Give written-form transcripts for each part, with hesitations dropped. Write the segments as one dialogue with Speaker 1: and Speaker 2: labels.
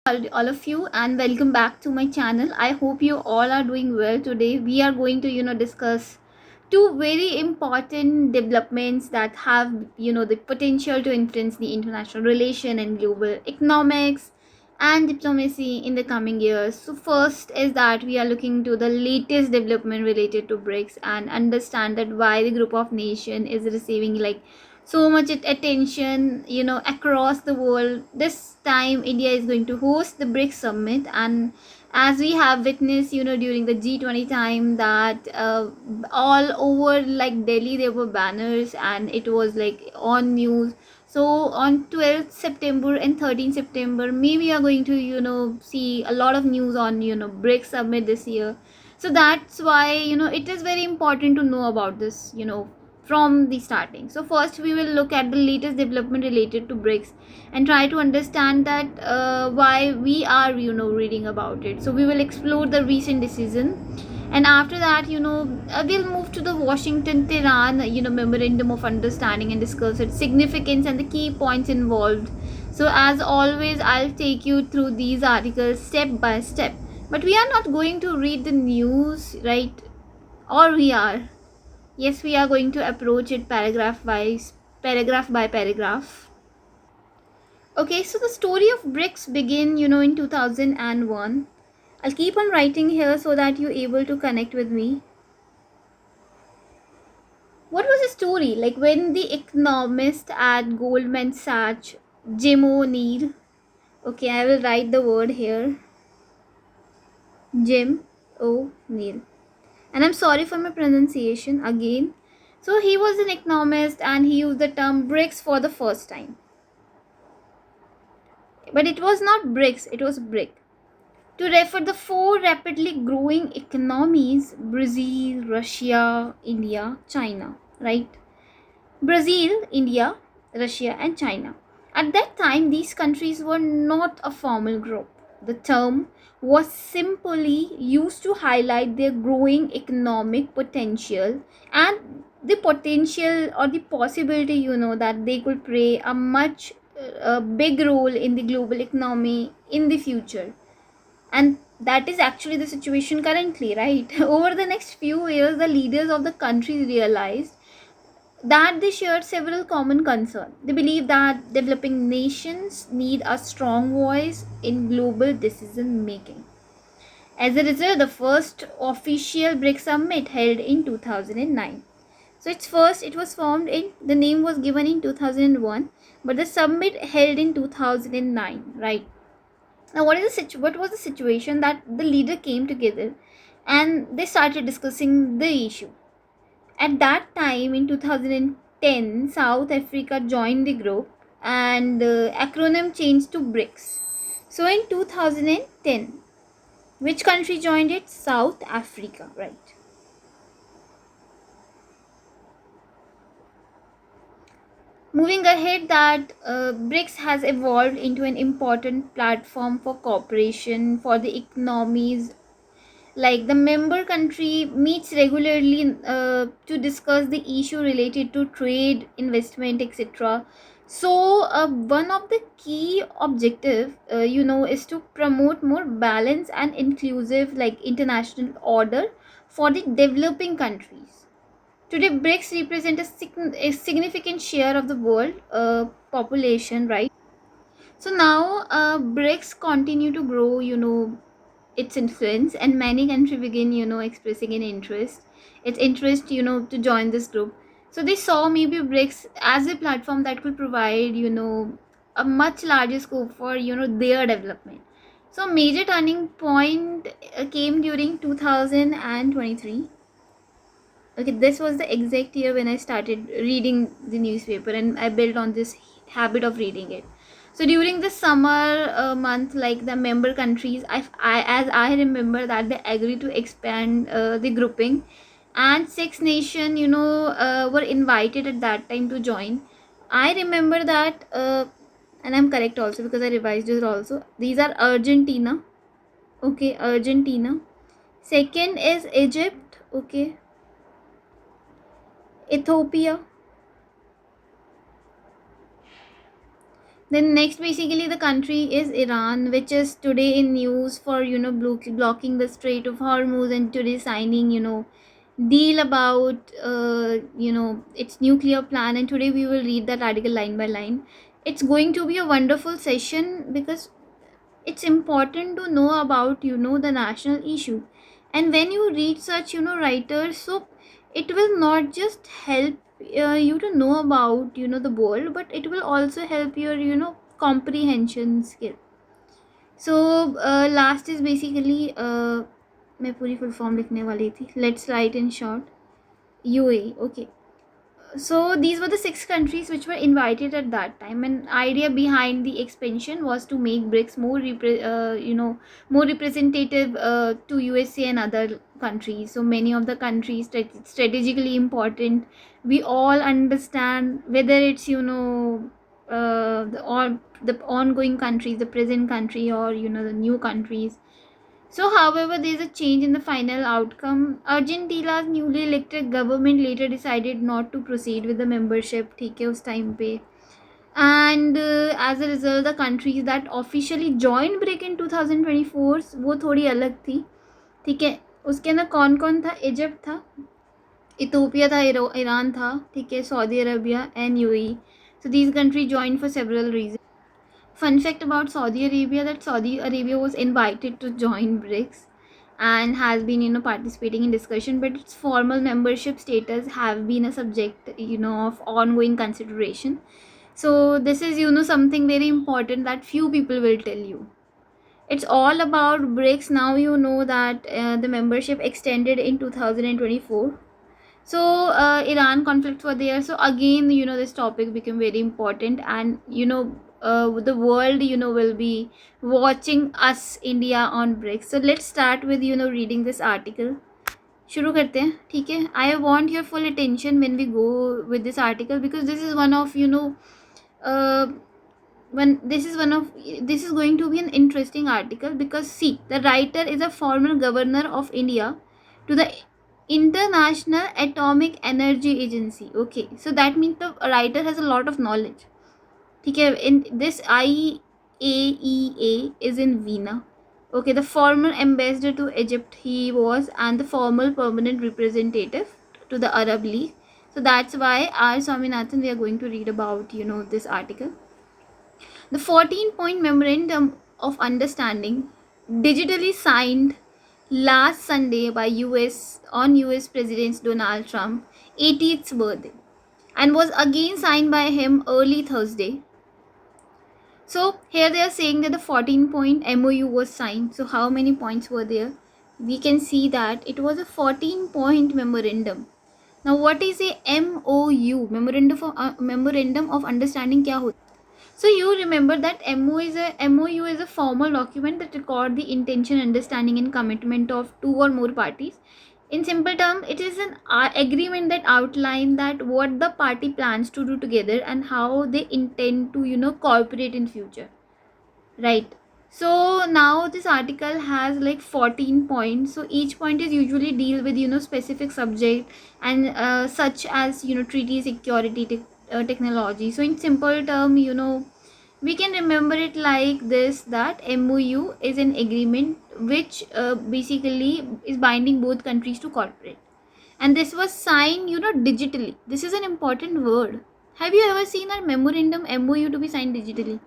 Speaker 1: all of you, and welcome back to my channel. I hope you all are doing well. Today we are going to discuss two very important developments that have the potential to influence the international relation and global economics and diplomacy in the coming years. So first is that we are looking to the latest development related to BRICS and understand that why the group of nation is receiving so much attention across the world. This time India is going to host the BRICS summit, and as we have witnessed during the G20 time that all over like Delhi there were banners and it was like on news. So on 12th September and 13th September, maybe we are going to see a lot of news on BRICS summit this year. So that's why it is very important to know about this from the starting. So first we will look at the latest development related to BRICS and try to understand that why we are reading about it. So we will explore the recent decision, and after that we'll move to the Washington Tehran memorandum of understanding and discuss its significance and the key points involved. So as always, I'll take you through these articles step by step, but we are not going to read the news, right? Or we are? Yes, we are going to approach it paragraph by paragraph. Okay, so the story of BRICS begin, in 2001. I'll keep on writing here so that you're able to connect with me. What was the story? Like when the economist at Goldman Sachs, Jim O'Neill, okay, I will write the word here, Jim O'Neill. And I'm sorry for my pronunciation again. So he was an economist and he used the term BRICS for the first time. But it was not BRICS, it was BRIC. To refer the four rapidly growing economies: Brazil, Russia, India, China, right? Brazil, India, Russia, and China. At that time, these countries were not a formal group. The term was simply used to highlight their growing economic potential and the potential or the possibility, that they could play a big role in the global economy in the future. And that is actually the situation currently, right? Over the next few years, the leaders of the countries realized that they shared several common concerns. They believe that developing nations need a strong voice in global decision making. As a result, the first official BRICS summit held in 2009. So it was formed in, the name was given in 2001, but the summit held in 2009, right? Now, what was the situation that the leader came together and they started discussing the issue. At that time in 2010, South Africa joined the group and the acronym changed to BRICS. So in 2010, which country joined it? South Africa, right? Moving ahead, that BRICS has evolved into an important platform for cooperation for the economies. Like the member country meets regularly to discuss the issue related to trade, investment, etc. So one of the key objective is to promote more balanced and inclusive like international order for the developing countries. Today BRICS represent a significant share of the world population, right? So now BRICS continue to grow, its influence, and many countries begin expressing an interest to join this group. So they saw maybe BRICS as a platform that could provide a much larger scope for their development. So major turning point came during 2023. Okay, this was the exact year when I started reading the newspaper and I built on this habit of reading it. So during the summer month, like the member countries, as I remember that they agreed to expand the grouping, and six nations were invited at that time to join. I remember that and I'm correct also because I revised it also. These are Argentina. Okay, Argentina. Second is Egypt. Okay, Ethiopia, Then next, basically, the country is Iran, which is today in news for blocking the Strait of Hormuz, and today signing deal about its nuclear plan. And today we will read that article line by line. It's going to be a wonderful session because it's important to know about the national issue. And when you read such writers, so it will not just help you to know about the world, but it will also help your comprehension skill. So last is basically मैं पूरी full form लिखने वाली थी. Let's write in short. UAE. Okay. So these were the 6 countries which were invited at that time, and idea behind the expansion was to make BRICS more representative to USA and other countries. So many of the countries strategically important. We all understand whether it's the ongoing countries, the present country, or the new countries. So, however, there is a change in the final outcome. Argentina's newly elected government later decided not to proceed with the membership. ठीक है उस time पे. And as a result, the countries that officially joined BRIC in 2024 वो थोड़ी अलग थी. ठीक है, उसके अंदर कौन कौन था? इजिप्ट था, इथोपिया था, ईरान था, ठीक है, Saudi Arabia and UAE. So these countries joined for several reasons. Fun fact about Saudi Arabia, that Saudi Arabia was invited to join BRICS and has been participating in discussion, but its formal membership status have been a subject of ongoing consideration. So this is something very important that few people will tell you. It's all about BRICS. Now you know that the membership extended in 2024. So Iran conflicts were there. So again, this topic became very important, and the world will be watching us, India, on BRICS. So let's start with reading this article. शुरू करते हैं, ठीक है. I want your full attention when we go with this article, because this is one of uh, when this is going to be an interesting article, because see, the writer is a former governor of India to the International Atomic Energy Agency. Okay, so that means the writer has a lot of knowledge. Okay, in this IAEA is in Vienna. Okay, the former ambassador to Egypt he was, and the former permanent representative to the Arab League. So that's why R. Swaminathan we are going to read about this article. The 14-point memorandum of understanding, digitally signed last Sunday by US President Donald Trump 80th birthday, and was again signed by him early Thursday. So here they are saying that the 14-point MOU was signed. So how many points were there? We can see that it was a 14-point memorandum. Now what is a MOU? Memorandum of understanding क्या होता है? So you remember that MOU is a formal document that record the intention, understanding, and commitment of 2 or more parties. In simple terms, it is an agreement that outline that what the party plans to do together and how they intend to cooperate in future. Right. So now this article has like 14 points. So each point is usually deal with specific subject, and such as treaty, security, technology. So in simple term, we can remember it like this, that MOU is an agreement which basically is binding both countries to cooperate. And this was signed digitally. This is an important word. Have you ever seen a memorandum MOU to be signed digitally?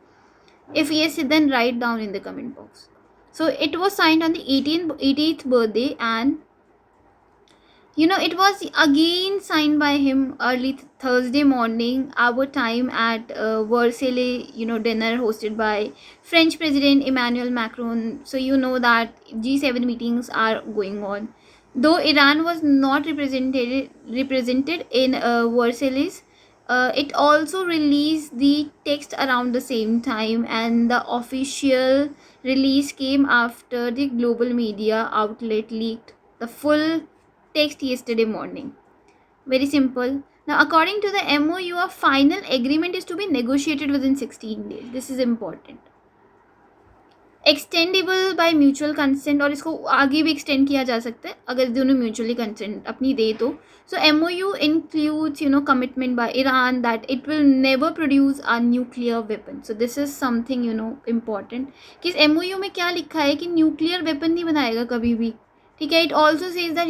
Speaker 1: If yes, then write down in the comment box. So it was signed on the 80th birthday, and it was again signed by him early Thursday morning, our time, at Versailles, dinner hosted by French President Emmanuel Macron. So that G7 meetings are going on. Though Iran was not represented in Versailles, it also released the text around the same time, and the official release came after the global media outlet leaked the full text yesterday morning. Very simple. Now, according to the MOU, a final agreement is to be negotiated within 16 days. This is important. Extendable by mutual consent, और इसको आगे भी extend किया जा सकता है अगर दोनों म्यूचुअली कंसेंट अपनी दे तो. सो MOU includes commitment by Iran that it will never produce a nuclear weapon. So this is something important कि इस MOU में क्या लिखा है कि न्यूक्लियर वेपन नहीं बनाएगा कभी भी. ठीक है. It also says that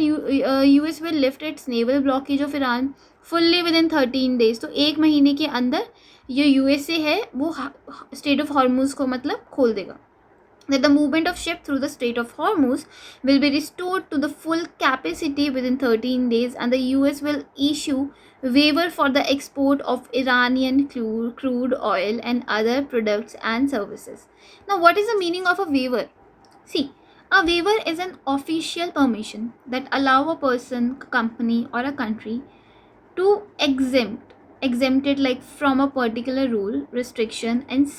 Speaker 1: US will lift its naval blockage of Iran fully within 13 days. तो एक महीने के अंदर जो USA है वो स्टेट ऑफ हॉर्मुज को मतलब खोल देगा. That the movement of ship through the Strait of Hormuz will be restored to the full capacity within 13 days, and the US will issue waiver for the export of Iranian crude oil and other products and services. Now, what is the meaning of a waiver? See, a waiver is an official permission that allow a person, company, or a country to exempt it like from a particular rule, restriction, and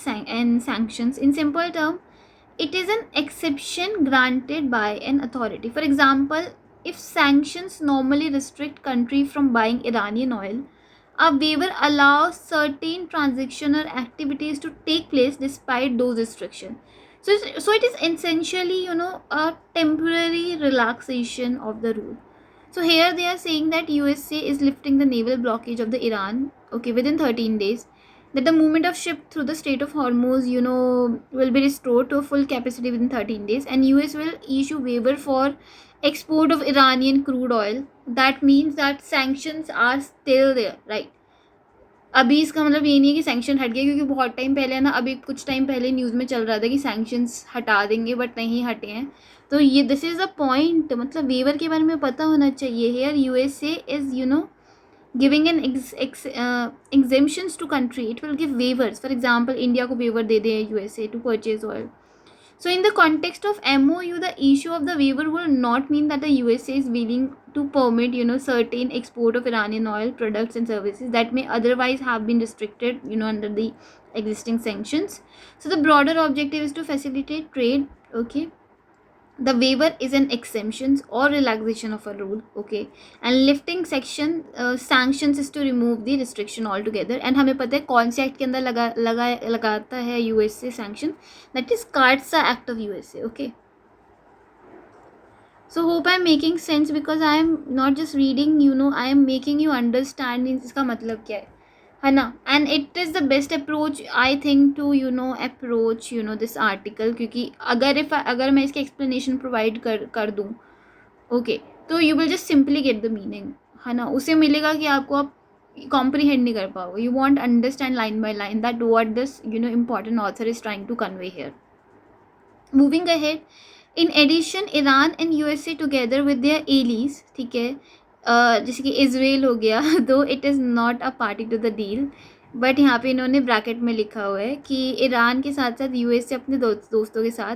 Speaker 1: sanctions. In simple terms, it is an exception granted by an authority. For example, if sanctions normally restrict country from buying Iranian oil, a waiver allows certain transaction or activities to take place despite those restrictions. So it is essentially a temporary relaxation of the rule. So here they are saying that USA is lifting the naval blockage of the Iran, okay, within 13 days, that the movement of ship through the Strait of Hormuz, will be restored to a full capacity within 13 days, and US will issue waiver for export of Iranian crude oil. That means that sanctions are still there, right? अभी इसका मतलब ये नहीं है कि sanction हट गया, क्योंकि बहुत टाइम पहले है ना, अभी कुछ टाइम पहले न्यूज़ में चल रहा था कि सैंक्शंस हटा देंगे, बट नहीं हटे हैं. तो ये दिस इज़ अ पॉइंट, मतलब वेवर के बारे में पता होना चाहिए. हेयर USA इज़ giving an exemptions to country. It will give waivers. For example, India को waiver they they USA to purchase oil. So in the context of MOU, the issue of the waiver will not mean that the USA is willing to permit certain export of Iranian oil products and services that may otherwise have been restricted under the existing sanctions. So the broader objective is to facilitate trade. Okay, the waiver is an exemption or relaxation of a rule, okay, and lifting sanctions is to remove the restriction altogether. And हमें पता है कौन से act के अंदर लगाता है USA sanction, that is CAATSA Act of USA. Okay, so hope I am making sense, because I am not just reading, I am making you understand इसका मतलब क्या है ना. And it is the best approach I think to approach this article, क्योंकि अगर मैं इसके explanation provide कर दूँ, ओके, तो you will just simply get the meaning, है ना. उससे मिलेगा कि आपको आप कॉम्प्रीहेंड नहीं कर पाओगे. You won't understand line by line that what this important author is trying to convey here. Moving ahead, in addition, Iran and USA together with their allies, ठीक है, जैसे कि इसराइल हो गया, though it is not a party to the deal, but यहाँ पे इन्होंने bracket में लिखा हुआ है कि ईरान के साथ साथ USA अपने दोस्तों के साथ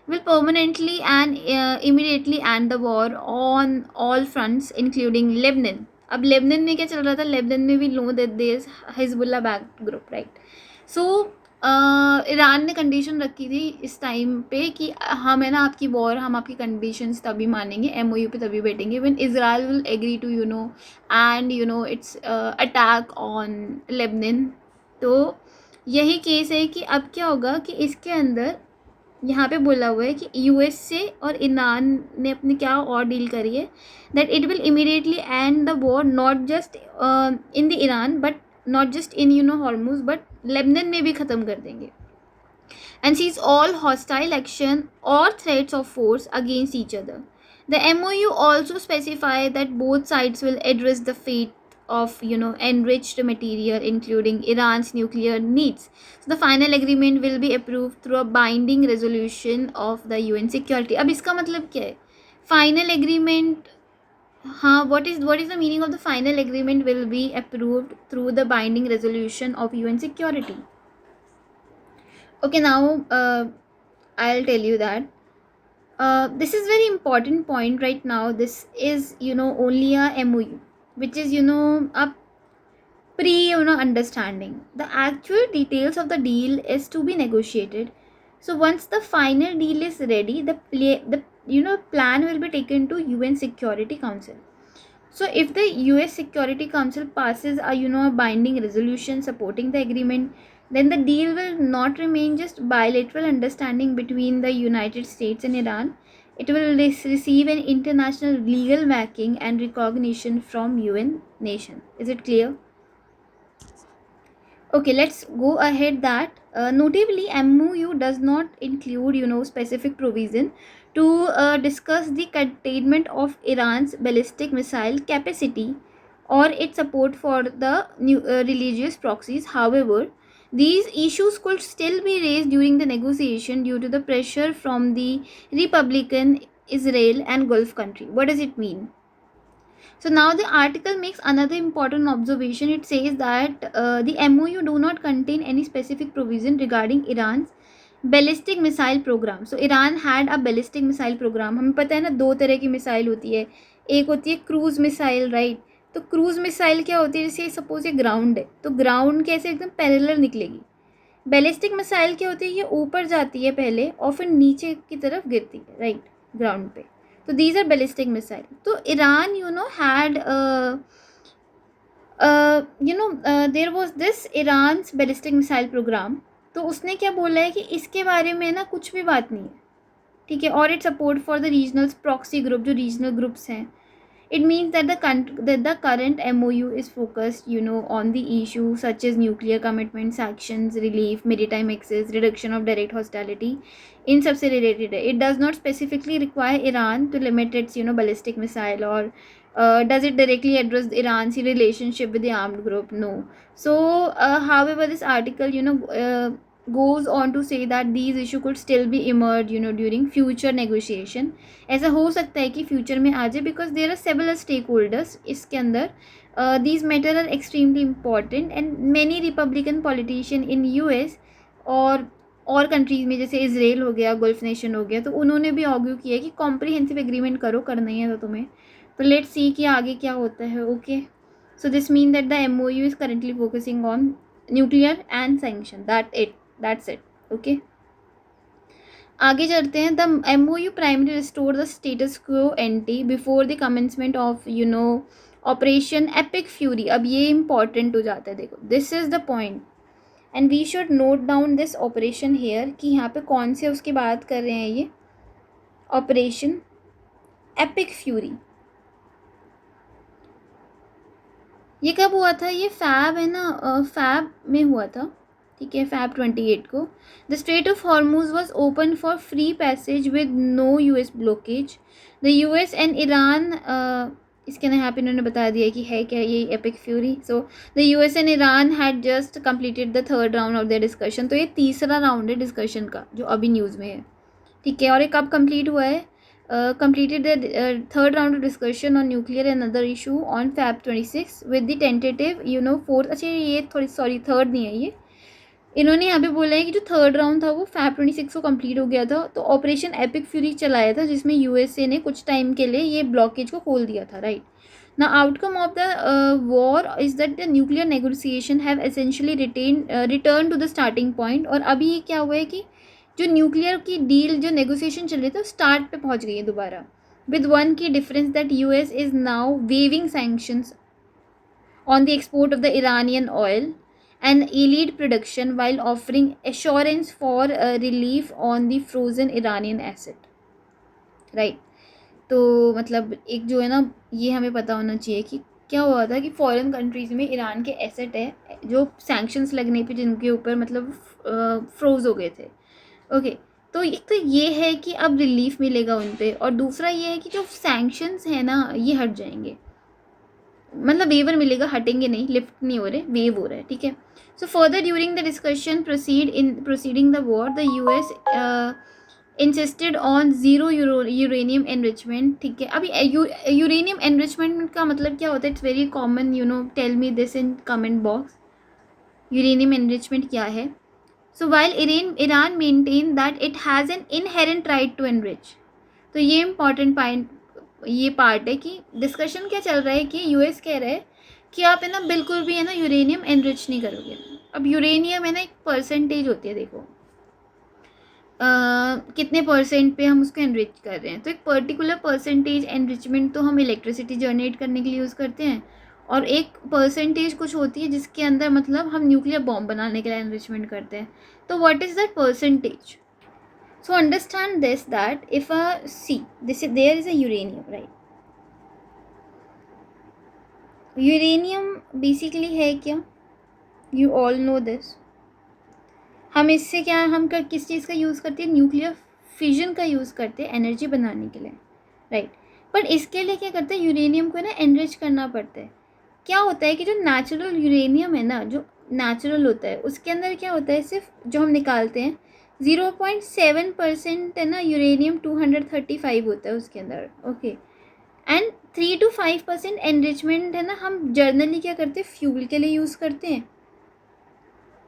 Speaker 1: will permanently and immediately end the war on all fronts including Lebanon. अब लेबनान में क्या चल रहा था, लेबनान में भी लो that there is Hezbollah backed group, right. So Iran ने कंडीशन रखी थी इस टाइम पे कि हम है ना आपकी वॉर, हम आपकी कंडीशंस तभी मानेंगे, MOU पे तभी बैठेंगे when Israel will agree to and its attack on Lebanon. तो यही केस है कि अब क्या होगा कि इसके अंदर यहाँ पे बोला हुआ है कि USA और ईरान ने अपनी क्या और डील करी है, that it will immediately end the war not just in the Iran, but not just in Hormuz, but Lebanon में भी ख़त्म कर देंगे. And cease all hostile action or threats of force against each other. The MOU also specify that both sides will address the fate of enriched material, including Iran's nuclear needs. So the final agreement will be approved through a binding resolution of the UN Security. अब इसका मतलब क्या है? Final agreement, हाँ, what is the meaning of the final agreement will be approved through the binding resolution of UN Security? Okay, now I'll tell you that this is very important point right now. This is only a MOU, which is a pre understanding. The actual details of the deal is to be negotiated. So once the final deal is ready, the plan will be taken to UN Security Council. So if the US Security Council passes a a binding resolution supporting the agreement, then the deal will not remain just bilateral understanding between the United States and Iran. It will receive an international legal backing and recognition from UN nation. Is it clear? Okay, let's go ahead that notably MOU does not include specific provision to discuss the containment of Iran's ballistic missile capacity or its support for the religious proxies. However, these issues could still be raised during the negotiation due to the pressure from the Republican Israel and Gulf country. What does it mean? So now the article makes another important observation. It says that the MOU do not contain any specific provision regarding Iran's ballistic missile programme. So Iran had a ballistic missile programme. हमें पता है ना, दो तरह की missile होती है. एक होती है क्रूज मिसाइल, राइट. तो क्रूज मिसाइल क्या होती है, जैसे सपोज ये ग्राउंड है तो ग्राउंड कैसे एकदम पैरेलल निकलेगी. बैलिस्टिक मिसाइल क्या होती है, ये ऊपर जाती है पहले और फिर नीचे की तरफ गिरती है, राइट, ग्राउंड पे. तो दीज आर बैलिस्टिक मिसाइल. तो Iran had there was this Iran's ballistic missile programme. तो उसने क्या बोला है कि इसके बारे में ना कुछ भी बात नहीं है, ठीक है. और it support for the regional proxy group, जो रीजनल ग्रुप्स हैं. It means that the current MOU is focused, on the issue such as nuclear commitment, sanctions, relief, maritime access, reduction of direct hostility. In सबसे related है. It does not specifically require Iran to limit its, ballistic missile, or does it directly address Iran's relationship with the armed group? No. So, however, this article, goes on to say that these issue could still be emerged, during future negotiation. ऐसा हो सकता है कि future में आ जाए, because there are several stake holders इसके अंदर. These matter are extremely important and many Republican politician in US और कंट्रीज़ में, जैसे इसराइल हो गया, गल्फ नेशन हो गया, तो उन्होंने भी आर्ग्यू किया कि कॉम्प्रिहेंसिव एग्रीमेंट करो, करना ही है तो तुम्हें. तो लेट्स सी कि आगे क्या होता है. Okay, so this mean that the MOU is currently focusing on nuclear and sanction. That's it. Okay, आगे चलते हैं. The MOU primary restore the status quo ante before the commencement of operation Epic Fury. अब ये important हो जाता है. देखो, this is the point and we should note down this operation here कि यहाँ पे कौन से उसकी बात कर रहे हैं. ये ऑपरेशन एपिक फ्यूरी ये कब हुआ था? ये फैब है ना, फैब में हुआ था, ठीक है, फैब 28 को. The strait of Hormuz was open for free passage with no US blockage. The US and Iran, इसके ना यहाँ पे इन्होंने बता दिया कि है क्या ये epic fury. So the US and Iran had just completed the third round of their discussion. तो ये तीसरा राउंड है डिस्कशन का जो अभी न्यूज़ में है, ठीक है. और ये कब कंप्लीट हुआ है? completed the third round of discussion on nuclear and other issue on Feb 26 with the tentative fourth. अच्छा, ये थोड़ी सॉरी थर्ड नहीं है, ये इन्होंने यहाँ पे बोला है कि जो थर्ड राउंड था वो Feb 26 को कंप्लीट हो गया था. तो ऑपरेशन एपिक फ्यूरी चलाया था जिसमें USA ने कुछ टाइम के लिए ये ब्लॉकेज को खोल दिया था, राइट. ना outcome of the war is that the nuclear negotiation have essentially return to the starting point. और अभी ये क्या हुआ है कि जो न्यूक्लियर की डील, जो नेगोशिएशन चल रही थी, स्टार्ट पे पहुंच गई है दोबारा, with one key difference that US is now waving sanctions on the export of the Iranian oil and lead production while offering assurance for relief on the frozen Iranian asset, right. तो मतलब एक जो है ना, ये हमें पता होना चाहिए कि क्या हुआ था कि फॉरेन कंट्रीज़ में ईरान के एसेट है जो सैंक्शंस लगने पे जिनके ऊपर मतलब फ्रोज हो गए थे. ओके, तो एक तो ये है कि अब रिलीफ मिलेगा उन पे, और दूसरा ये है कि जो सैंक्शंस है ना ये हट जाएंगे, मतलब वेवर मिलेगा, हटेंगे नहीं, लिफ्ट नहीं हो रहे, वेव हो रहा है, ठीक है. So further during the discussion proceeding the war, the US insisted on zero uranium enrichment, ठीक है. अभी यूरेनियम एनरिचमेंट का मतलब क्या होता है? It's very common, tell me this in comment box. Uranium enrichment क्या है? So while Iran maintain that it has an inherent right to enrich. तो ये इंपॉर्टेंट पॉइंट, ये पार्ट है कि डिस्कशन क्या चल रहा है कि US कह रहा है कि आप है ना बिल्कुल भी है ना यूरेनियम एनरिच नहीं करोगे. अब यूरेनियम है ना एक परसेंटेज होती है, देखो कितने परसेंट पे हम उसको एनरिच कर रहे हैं. तो एक पर्टिकुलर परसेंटेज एनरिचमेंट तो हम इलेक्ट्रिसिटी जनरेट करने के लिए यूज़ करते हैं, और एक परसेंटेज कुछ होती है जिसके अंदर मतलब हम न्यूक्लियर बॉम्ब बनाने के लिए एनरिचमेंट करते हैं. तो what is that percentage? So understand this, that if there is a uranium, right? Uranium basically है क्या? You all know this. हम इससे क्या किस चीज़ का यूज़ करते हैं? न्यूक्लियर फिजन का यूज़ करते हैं एनर्जी बनाने के लिए, राइट. बट इसके लिए क्या करते हैं? यूरेनियम को ना एनरिच करना पड़ता है. क्या होता है कि जो नेचुरल यूरेनियम है ना, जो नेचुरल होता है, उसके अंदर क्या होता है, सिर्फ जो हम निकालते हैं 0.7% है ना, यूरेनियम 235 होता है उसके अंदर. ओके. एंड 3 to 5% एनरिचमेंट है ना, हम जर्नली क्या करते हैं? फ्यूल के लिए यूज़ करते हैं.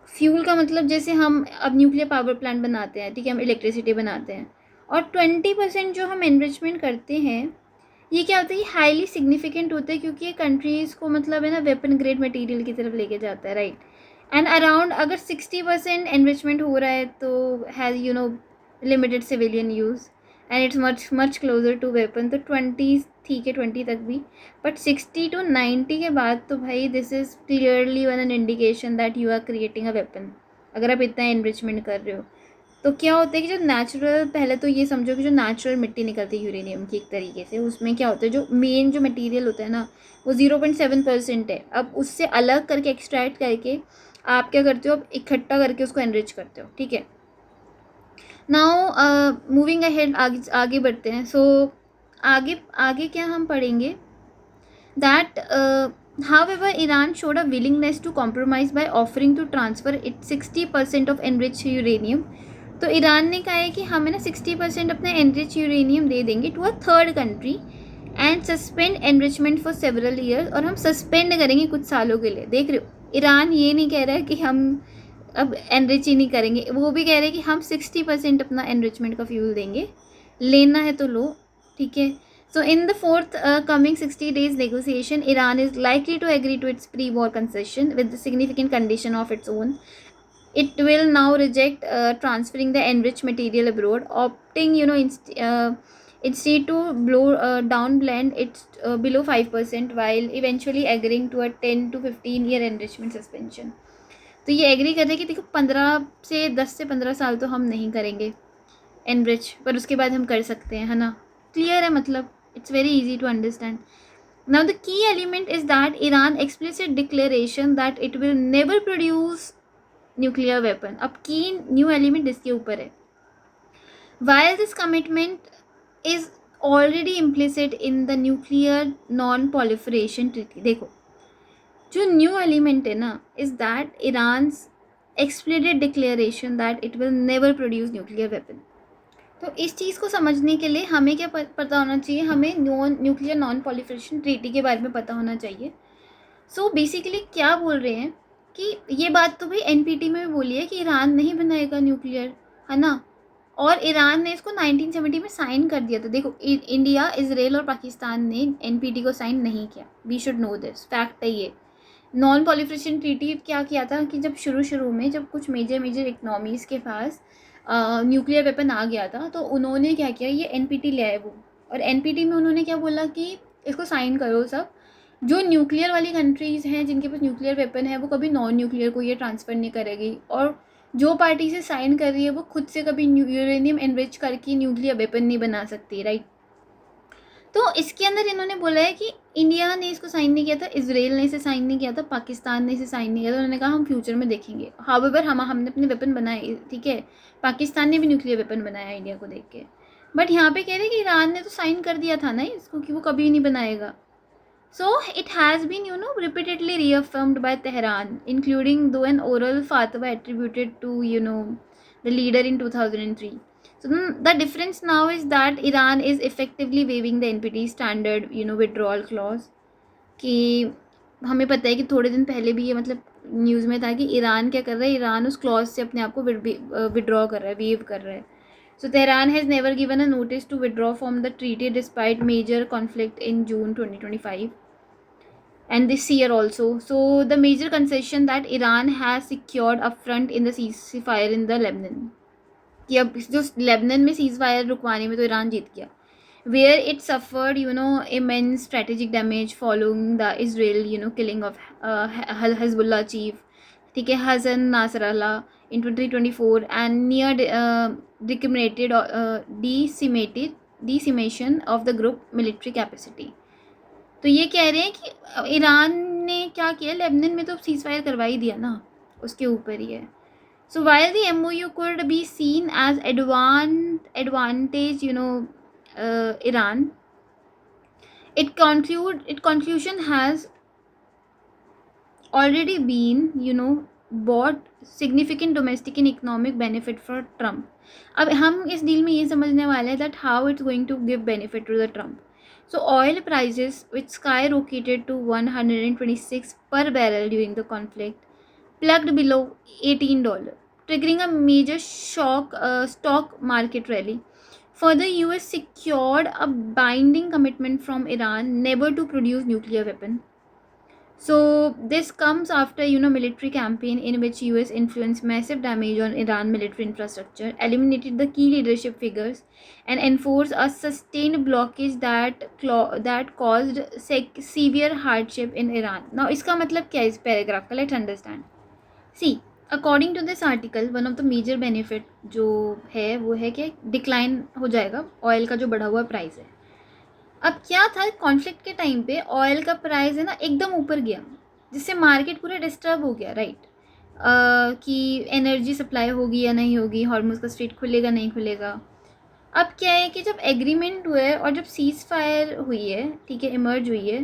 Speaker 1: फ्यूल का मतलब जैसे हम अब न्यूक्लियर पावर प्लांट बनाते हैं, ठीक है, हम इलेक्ट्रिसिटी बनाते हैं. और 20% जो हम एनरिचमेंट करते हैं, ये क्या होता है? ये हाईली सिग्निफिकेंट होता है क्योंकि ये कंट्रीज़ को मतलब है ना वेपन ग्रेड मटेरियल की तरफ लेके जाता है, राइट. एंड अराउंड अगर 60% एनरिचमेंट हो रहा है तो has limited civilian use and it's much much closer to weapon. तो 20, ठीक है, 20 तक भी. बट 60 to 90 के बाद तो भाई this is clearly one an indication that you are creating a weapon. अगर आप इतना एनरिचमेंट कर रहे हो तो क्या होता है कि जो नेचुरल, पहले तो ये समझो कि जो नेचुरल मिट्टी निकलती है यूरेनियम की एक तरीके से, उसमें क्या होता है, जो मेन जो मटेरियल होता है ना, वो 0.7% है. अब उससे अलग करके एक्सट्रैक्ट करके आप क्या करते हो? अब इकट्ठा करके उसको एनरिच करते हो, ठीक है. नाउ मूविंग अहेड, आगे बढ़ते हैं. सो आगे आगे क्या हम पढ़ेंगे? That however Iran showed a willingness to compromise by offering to transfer its 60% of enriched uranium. तो ईरान ने कहा है कि हमें ना 60% अपना एनरिच यूरेनियम दे देंगे to a third country and suspend enrichment for several years. और हम सस्पेंड करेंगे कुछ सालों के लिए. देख रहे हो, ईरान ये नहीं कह रहा है कि हम अब एनरिच ही नहीं करेंगे, वो भी कह रहे हैं कि हम 60% अपना एनरिचमेंट का फ्यूल देंगे, लेना है तो लो, ठीक है. So in the forthcoming 60 days negotiation, Iran is likely to agree to its pre-war concession with the significant condition of its own. It will now reject transferring the enriched material abroad, opting, instead to down blend it below 5% while eventually agreeing to a 10 to 15 year enrichment suspension. तो ये agree कर रहे हैं कि देखो 10 से 15 साल तो हम नहीं करेंगे एनरिच, पर उसके बाद हम कर सकते हैं, है ना. क्लियर है? मतलब it's very easy to understand. Now the key element is that Iran explicit declaration that it will never produce nuclear weapon. अब key new element इसके ऊपर है. While this commitment is already implicit in the nuclear non-proliferation treaty. देखो, जो new element है ना, is that Iran's explicit declaration that it will never produce nuclear weapon. तो इस चीज़ को समझने के लिए हमें क्या पता होना चाहिए? हमें न्यूक्लियर नॉन प्रोलिफरेशन ट्रीटी के बारे में पता होना चाहिए. सो बेसिकली क्या बोल रहे हैं कि ये बात तो भाई एनपीटी में भी बोली है कि ईरान नहीं बनाएगा न्यूक्लियर, है ना. और ईरान ने इसको 1970 में साइन कर दिया था. देखो, इंडिया, इजराइल और पाकिस्तान ने एनपीटी को साइन नहीं किया. We should know this, fact है ये. नॉन प्रोलिफरेशन ट्रीटी क्या किया था कि जब शुरू में जब कुछ मेजर इकनॉमीज़ के पास न्यूक्लियर वेपन आ गया था, तो उन्होंने क्या किया, ये एनपीटी ले आए वो. और एनपीटी में उन्होंने क्या बोला कि इसको साइन करो सब. जो न्यूक्लियर वाली कंट्रीज़ हैं जिनके पास न्यूक्लियर वेपन है, वो कभी नॉन न्यूक्लियर को ये ट्रांसफ़र नहीं करेगी. और जो पार्टी से साइन कर रही है वो खुद से कभी यूरेनियम एनरिच करके न्यूक्लियर वेपन नहीं बना सकती, राइट. तो इसके अंदर इन्होंने बोला है कि इंडिया ने इसको साइन नहीं किया था, इजराइल ने इसे साइन नहीं किया था, पाकिस्तान ने इसे साइन नहीं किया था. उन्होंने कहा हम फ्यूचर में देखेंगे. हाउएवर हमने अपने वेपन बनाए, ठीक है. पाकिस्तान ने भी न्यूक्लियर वेपन बनाया इंडिया को देख के. बट यहाँ पे कह रहे हैं कि ईरान ने तो साइन कर दिया था ना इसको कि वो कभी नहीं बनाएगा. So it has been repeatedly reaffirmed by Tehran, including दो an oral fatwa attributed to the leader in 2003. So the difference now is that Iran is effectively waiving the NPT standard withdrawal clause. कि हमें पता है कि थोड़े दिन पहले भी ये मतलब न्यूज़ में था कि ईरान क्या कर रहा है, ईरान उस क्लॉज से अपने आप को विड्रॉ कर रहा है, वेव कर रहा है. So Tehran has never given a notice to withdraw from the treaty despite major conflict in June 2025 and this year also. So the major concession that Iran has secured upfront in the ceasefire in the Lebanon, कि अब जो Lebanon में seize fire रुकवाने में तो Iran जीत गया. where it suffered, immense strategic damage following the Israel, killing of Hezbollah chief, ठीक है, Hassan Nasrallah in 2024, and near decimation of the group military capacity. तो ये कह रहे हैं कि ईरान ने क्या किया, लेबनान में तो सीज फायर करवा ही दिया ना, उसके ऊपर ही है. So while the MOU could be seen as advantage, Iran, its conclusion has already been, bought significant domestic and economic benefit for Trump. अब हम इस डील में ये समझने वाले हैं that how it's going to give benefit to the Trump. So oil prices, which skyrocketed to 126 per barrel during the conflict, plugged below $18, triggering a major stock market rally. Further, US secured a binding commitment from Iran never to produce nuclear weapon. So this comes after, military campaign in which US influenced massive damage on Iran military infrastructure, eliminated the key leadership figures, and enforced a sustained blockage that caused severe hardship in Iran. Now इसका मतलब क्या है इस paragraph का? Let's understand. See, according to this article, one of the major benefit जो है वो है कि डिक्लाइन हो जाएगा ऑयल का जो बढ़ा हुआ प्राइस है. अब क्या था, कॉन्फ्लिक्ट के टाइम पे ऑयल का प्राइस है ना एकदम ऊपर गया, जिससे मार्केट पूरा डिस्टर्ब हो गया, राइट. कि एनर्जी सप्लाई होगी या नहीं होगी, हॉर्मुज़ का स्ट्रेट खुलेगा नहीं खुलेगा. अब क्या है कि जब एग्रीमेंट हुआ है और जब सीज फायर हुई है, ठीक है, इमर्ज हुई है,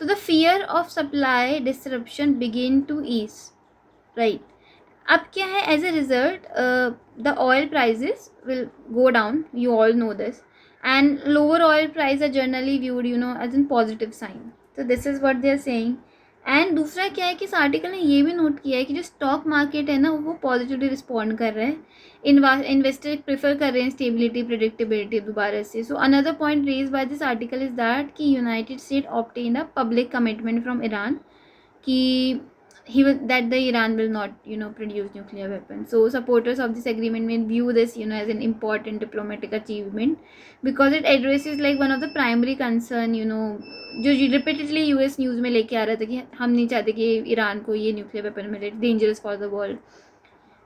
Speaker 1: तो the fear of supply disruption begin to ease, right. अब क्या है, as a result the oil prices will go down, you all know this, and lower oil price are generally viewed, as in positive sign. So this is what they are saying. And दूसरा क्या है कि इस article ने ये भी note किया है कि जो स्टॉक मार्केट है ना वो पॉजिटिवली रिस्पॉन्ड कर रहे हैं, इन्वेस्टर प्रेफर कर रहे हैं स्टेबिलिटी प्रेडिक्टेबिलिटी दोबारा से. So another point raise by this article is that कि United State obtained a public commitment from Iran कि that the Iran will not, produce nuclear weapons. So supporters of this agreement may view this, as an important diplomatic achievement because it addresses like one of the primary concern, जो repeatedly US news में लेके आ रहा था कि हम नहीं चाहते कि ईरान को ये न्यूक्लियर वेपन मिले, dangerous for the world.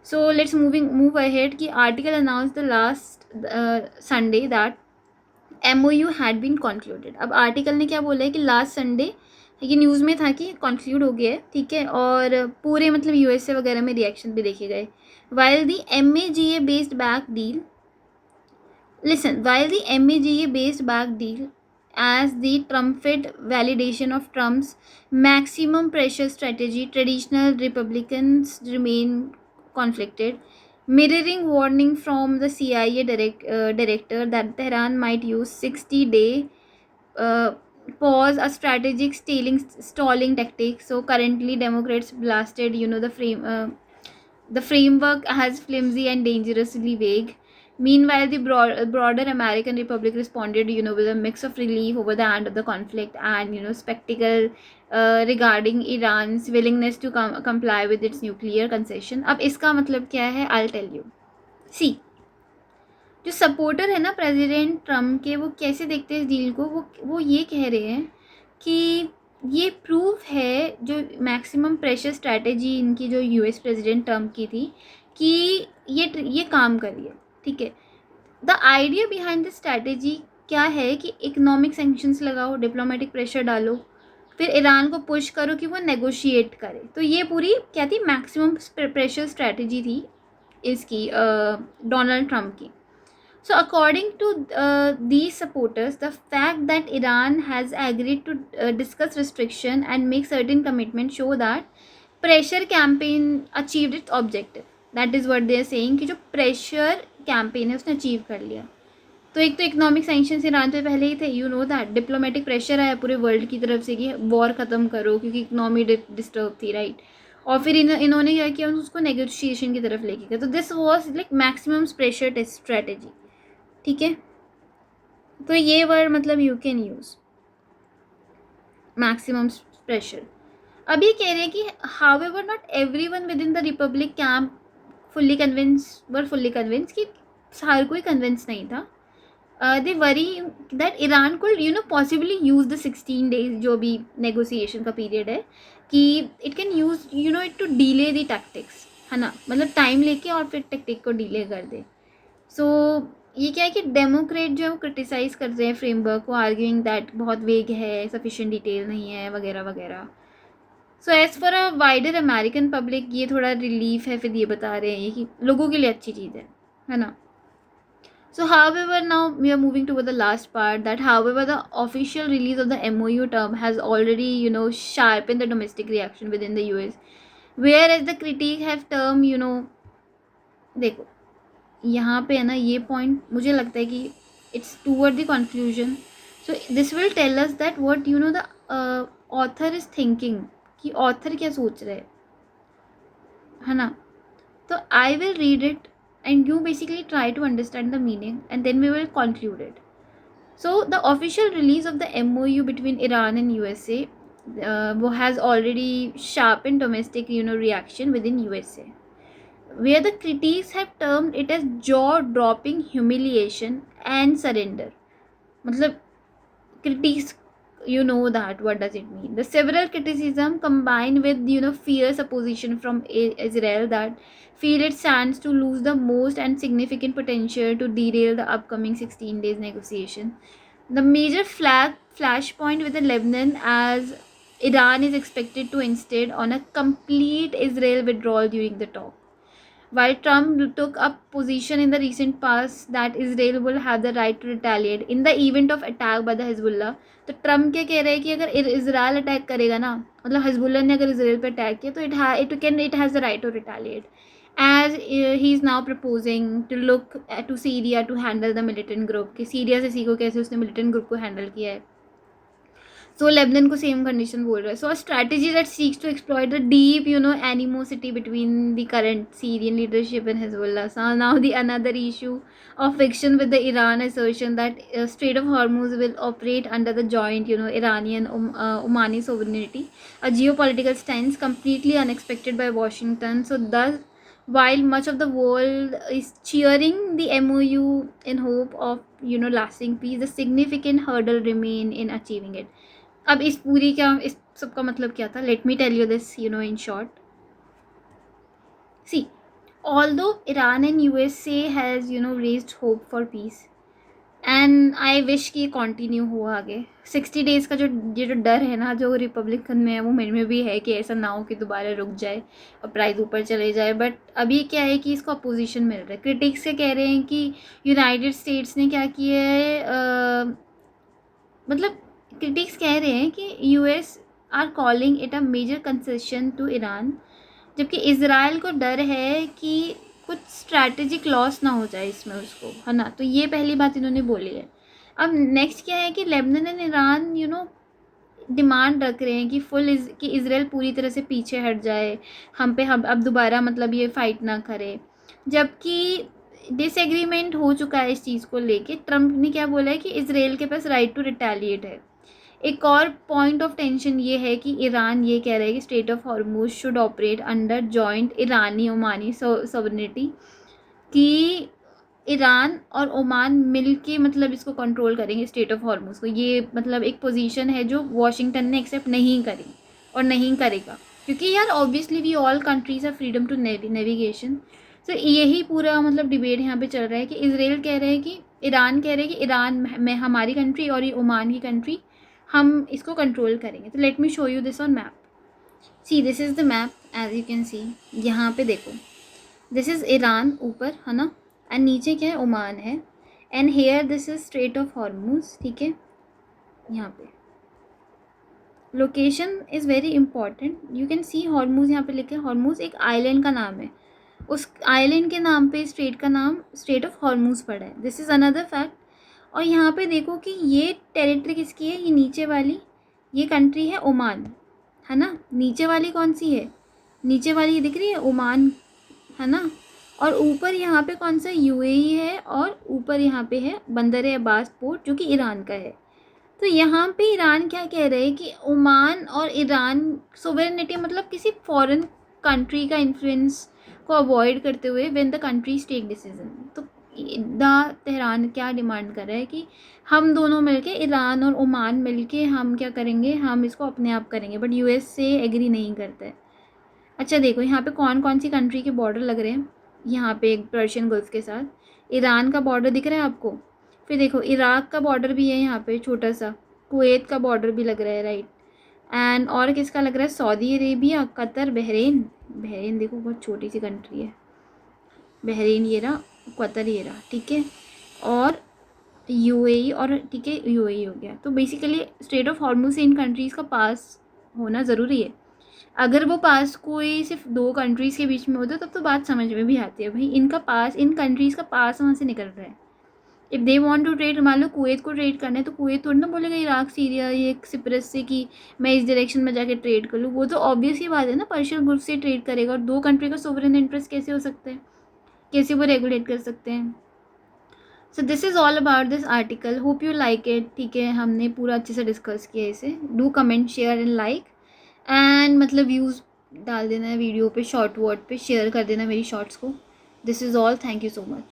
Speaker 1: So let's move ahead कि article announced the last Sunday that MOU had been concluded. अब आर्टिकल ने क्या बोला है कि लास्ट संडे ये न्यूज़ में था कि कंक्लूड हो गया है, ठीक है, और पूरे मतलब यूएसए वगैरह में रिएक्शन भी देखे गए. While the MAGA based back deal, listen, while the MAGA based back deal as the Trump-Fed validation of Trump's maximum pressure strategy, traditional Republicans remain conflicted, mirroring warning from the CIA director that Tehran might use 60-day pause, a strategic stalling tactic. So currently Democrats blasted, the framework as flimsy and dangerously vague. Meanwhile, the broader American Republic responded, with a mix of relief over the end of the conflict and, spectacle regarding Iran's willingness to comply with its nuclear concession. अब इसका मतलब क्या है? I'll tell you. See, जो supporter है ना president Trump के, वो कैसे देखते हैं इस डील को, वो ये कह रहे हैं कि ये प्रूफ है जो मैक्सिमम प्रेशर स्ट्रैटेजी इनकी जो यूएस प्रेसिडेंट ट्रम्प की थी कि ये काम कर रही है, ठीक है. The idea behind the strategy क्या है कि इकोनॉमिक सैंक्शंस लगाओ, डिप्लोमेटिक प्रेशर डालो, फिर ईरान को पुश करो कि वो नेगोशिएट करे. तो ये पूरी क्या थी, मैक्सिमम प्रेशर स्ट्रैटेजी थी इसकी डोनाल्ड ट्रम्प की. So according to these supporters, the fact that Iran has agreed to discuss restriction and make certain commitments show that pressure campaign achieved its objective. That is what they are saying कि जो pressure campaign है उसने achieve कर लिया. तो एक तो economic sanctions Iran पे पहले ही थे, दैट डिप्लोमेटिक प्रेशर आया पूरे वर्ल्ड की तरफ से कि वॉर ख़त्म करो क्योंकि इकोनॉमी डिस्टर्ब थी, राइट. और फिर इन्होंने क्या किया, उसको नेगोशिएशन की तरफ लेके गया. तो this was like maximum pressure strategy, ठीक है. तो ये वर्ड मतलब you can use maximum pressure. अब ये कह रहे हैं कि however not everyone within the Republic camp fully convince कि हर कोई कन्विंस नहीं था they worry that Iran could possibly use the 16 days जो भी नेगोशिएशन का पीरियड है, कि it can use it to delay the tactics, है ना, मतलब टाइम लेके और फिर टैक्टिक को डिले कर दे. सो ये क्या है कि डेमोक्रेट जो है वो क्रिटिसाइज़ कर रहे हैं फ्रेमवर्क को, आर्ग्यूइंग दैट बहुत वेग है, सफिशिएंट डिटेल नहीं है, वगैरह वगैरह. So as for a wider American public ये थोड़ा रिलीफ है, फिर ये बता रहे हैं ये कि लोगों के लिए अच्छी चीज़ है ना. So, however, now we are moving toward the last part, that however the official release of the MOU term has already sharpened the domestic reaction within the US, whereas the critique have term देखो यहाँ पे है ना, ये point मुझे लगता है कि it's toward the conclusion. So this will tell us that what the author is thinking, कि ऑथर क्या सोच रहे है ना. तो I will read it and you basically try to understand the meaning, and then we will conclude it. So the official release of the MOU between Iran and USA has already sharpened domestic reaction within USA, where the critics have termed it as jaw-dropping humiliation and surrender. मतलब critics, that what does it mean. The several criticism combined with fierce opposition from Israel that feel it stands to lose the most and significant potential to derail the upcoming 16 days negotiation. The major flashpoint with the Lebanon, as Iran is expected to instead on a complete Israel withdrawal during the talk. While Trump took up position in the recent past that Israel will have the right to retaliate in the event of attack by the Hezbollah, तो Trump क्या कह रहे हैं कि अगर Israel attack करेगा ना, मतलब हिजबुल्ला ने अगर इसराइल पर अटैक किया, तो it has the right to retaliate, as he is now proposing to look to Syria to handle the militant group, कि सीरिया से सीखो कैसे उसने मिलिटेंट ग्रुप को हैंडल किया है. सो लेबनन को सेम कंडीशन बोल रहा है. So a strategy that seeks to exploit the deep animosity between the current Syrian leadership and Hezbollah. So now the another issue of fiction with the Iran assertion that Strait of Hormuz will operate under the joint, Iranian Omani sovereignty, a geopolitical stance completely unexpected by Washington. So thus, while much of the world is cheering the MOU in hope of lasting peace, the significant hurdle remain in achieving it. अब इस सबका मतलब क्या था? Let me tell you this, in short. See, although Iran and USA has raised hope for peace, and I wish कि continue हो आगे. 60 days का जो डर है ना, जो रिपब्लिकन में है, वो मेरे में भी है कि ऐसा ना हो कि दोबारा रुक जाए और प्राइस ऊपर चले जाए. बट अभी क्या है कि इसको अपोजिशन मिल रहा है. क्रिटिक्स से कह रहे हैं कि यूनाइटेड स्टेट्स ने क्या किया है, मतलब क्रिटिक्स कह रहे हैं कि US are calling it a major concession to Iran, जबकि इज़राइल को डर है कि कुछ स्ट्रैटेजिक लॉस ना हो जाए इसमें उसको, है ना. तो ये पहली बात इन्होंने बोली है. अब नेक्स्ट क्या है कि लेबनान एंड ईरान डिमांड रख रहे हैं कि इज़राइल पूरी तरह से पीछे हट जाए, हम अब दोबारा मतलब ये फाइट ना करे. जबकि डिसएग्रीमेंट हो चुका है इस चीज़ को लेके. ट्रम्प ने क्या बोला है कि इज़राइल के पास राइट टू रिटेलिएट है. एक और पॉइंट ऑफ टेंशन ये है कि ईरान ये कह रहा है कि straight of Hormuz should operate under joint Irani Omani sovereignty, कि ईरान और ओमान मिल के मतलब इसको कंट्रोल करेंगे स्ट्रेट ऑफ हॉर्मुज को. ये मतलब एक पोजीशन है जो वॉशिंगटन ने एक्सेप्ट नहीं करी और नहीं करेगा, क्योंकि यार obviously we all countries have freedom to navigation. तो यही पूरा मतलब डिबेट यहाँ पे चल रहा है कि इजराइल कह रहे हैं कि ईरान कह रहे हैं कि ईरान में हमारी कंट्री और ये ओमान की कंट्री, हम इसको कंट्रोल करेंगे. तो let me show you this on map. See this is the map as you can see. यहाँ पे देखो, दिस इज़ ईरान ऊपर, है ना, एंड नीचे क्या है, ओमान है, and here this is strait of Hormuz. ठीक है, यहाँ पे location is very important. You can see Hormuz यहाँ पे लिखे. हॉर्मुज एक आइलैंड का नाम है, उस आइलैंड के नाम पे स्ट्रेट का नाम स्ट्रेट ऑफ हॉर्मुज पड़ा है. This is another fact. और यहाँ पे देखो कि ये टेरिटरी किसकी है, ये नीचे वाली ये कंट्री है ओमान, है ना. नीचे वाली कौन सी है, नीचे वाली दिख रही है ओमान, है ना. और ऊपर यहाँ पे कौन सा UAE है, और ऊपर यहाँ पे है बंदर अब्बास पोर्ट जो कि ईरान का है. तो यहाँ पे ईरान क्या कह रहे हैं कि ओमान और ईरान सोवरेनिटी, मतलब किसी फॉरेन कंट्री का इन्फ्लुएंस को अवॉइड करते हुए when the countries take decision. तो तेहरान क्या डिमांड कर रहा है कि हम दोनों मिलके, ईरान और ओमान मिलके हम क्या करेंगे, हम इसको अपने आप करेंगे, बट यूएस से एग्री नहीं करता है। अच्छा देखो यहाँ पे कौन कौन सी कंट्री के बॉर्डर लग रहे हैं। यहाँ पे एक पर्शियन गल्फ के साथ ईरान का बॉर्डर दिख रहा है आपको। फिर देखो इराक का बॉर्डर भी है यहाँ पे छोटा सा, कुवैत का बॉर्डर भी लग रहा है, राइट। एंड और किसका लग रहा है, Saudi Arabia, Qatar, Bahrain. Bahrain देखो बहुत छोटी सी कंट्री है, बहरीन ये रहा, कतर ये रहा, ठीक है। और यूएई, और ठीक है यूएई हो गया। तो बेसिकली स्ट्रेट ऑफ हॉर्मुज से इन कंट्रीज़ का पास होना ज़रूरी है। अगर वो पास कोई सिर्फ 2 कंट्रीज़ के बीच में होता तब तो बात समझ में भी आती है, भाई इनका पास, इन कंट्रीज़ का पास वहाँ से निकल रहा है। If they want to trade, मान लो कुवैत को ट्रेड करना है तो कुवैत थोड़ी ना बोलेगा इराक, सीरिया, ये सिप्रस से कि मैं इस डायरेक्शन में जाके ट्रेड कर लूँ। वो तो ऑब्वियस ही बात है ना, पर्शियन गल्फ से ट्रेड करेगा। और 2 कंट्री का सोवरेन इंटरेस्ट कैसे हो सकता है, कैसे वो रेगुलेट कर सकते हैं। So this is all about this article, hope you like it. ठीक है, हमने पूरा अच्छे से डिस्कस किया इसे। Do comment, share and like, and मतलब व्यूज़ डाल देना है वीडियो पे, शॉर्ट वर्ड पे शेयर कर देना मेरी शॉर्ट्स को। This is all, thank you so much.